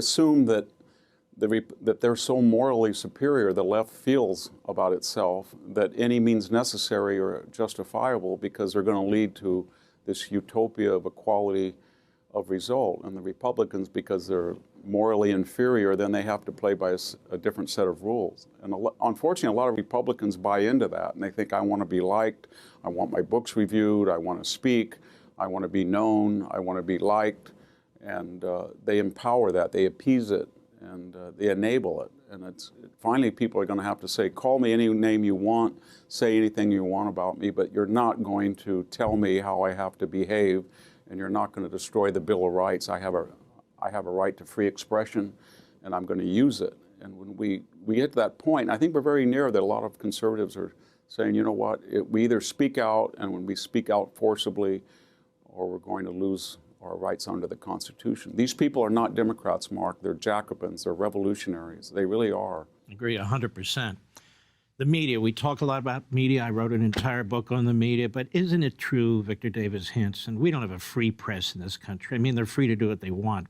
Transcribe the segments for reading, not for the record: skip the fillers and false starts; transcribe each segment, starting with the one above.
assume that that they're so morally superior, the left feels about itself, that any means necessary or justifiable because they're going to lead to this utopia of equality of result. And the Republicans, because they're morally inferior, then they have to play by a different set of rules. And unfortunately, a lot of Republicans buy into that, and they think, I want to be liked, I want my books reviewed, I want to speak, I want to be known, I want to be liked, and they empower that, they appease it, and they enable it. And finally people are going to have to say, call me any name you want, say anything you want about me, but you're not going to tell me how I have to behave, and you're not going to destroy the Bill of Rights. I have a right to free expression, and I'm going to use it. And when we get to that point, I think we're very near that. A lot of conservatives are saying, you know what, we either speak out, and when we speak out forcibly, or we're going to lose our rights under the Constitution. These people are not Democrats, Mark. They're Jacobins. They're revolutionaries. They really are. I agree 100%. The media, we talk a lot about media. I wrote an entire book on the media, but isn't it true, Victor Davis Hanson, we don't have a free press in this country. I mean, they're free to do what they want.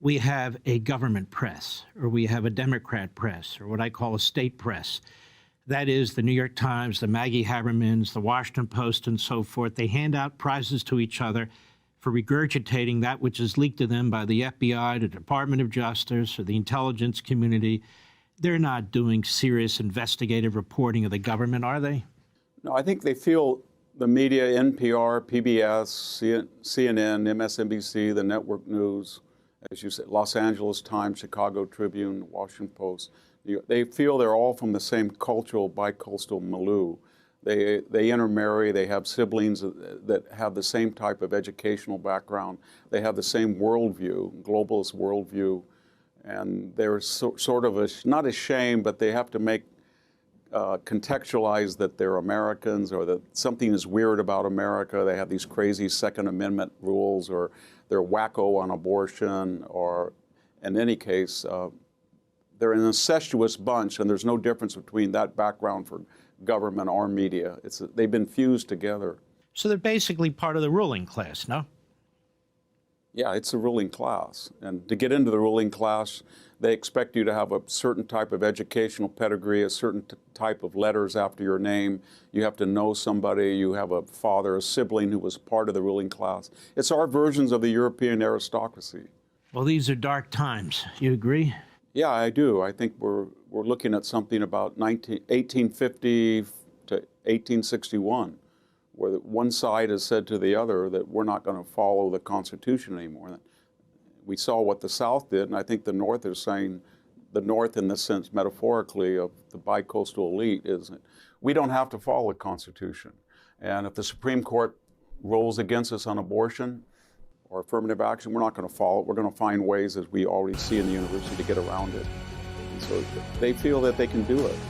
We have a government press, or we have a Democrat press, or what I call a state press. That is the New York Times, the Maggie Habermans, the Washington Post, and so forth. They hand out prizes to each other for regurgitating that which is leaked to them by the FBI, the Department of Justice, or the intelligence community. They're not doing serious investigative reporting of the government, are they? No, I think they feel the media, NPR, PBS, CNN, MSNBC, the network news, as you said, Los Angeles Times, Chicago Tribune, Washington Post, they feel they're all from the same cultural, bicoastal milieu. They intermarry, they have siblings that have the same type of educational background, they have the same worldview, globalist worldview, and they're sort of, not ashamed, but they have to contextualize that they're Americans, or that something is weird about America. They have these crazy Second Amendment rules, or they're wacko on abortion, or in any case, they're an incestuous bunch, and there's no difference between that background for government or media. They've been fused together. So they're basically part of the ruling class, no? Yeah, it's a ruling class. And to get into the ruling class, they expect you to have a certain type of educational pedigree, a certain type of letters after your name. You have to know somebody. You have a father, a sibling who was part of the ruling class. It's our versions of the European aristocracy. Well, these are dark times. You agree? Yeah, I do. I think we're looking at something about 1850 to 1861, where one side has said to the other that we're not going to follow the Constitution anymore. We saw what the South did, and I think the North is saying, the North in the sense metaphorically of the bicoastal elite, is that we don't have to follow the Constitution. And if the Supreme Court rules against us on abortion or affirmative action, we're not going to follow it. We're going to find ways, as we already see in the university, to get around it. And so they feel that they can do it.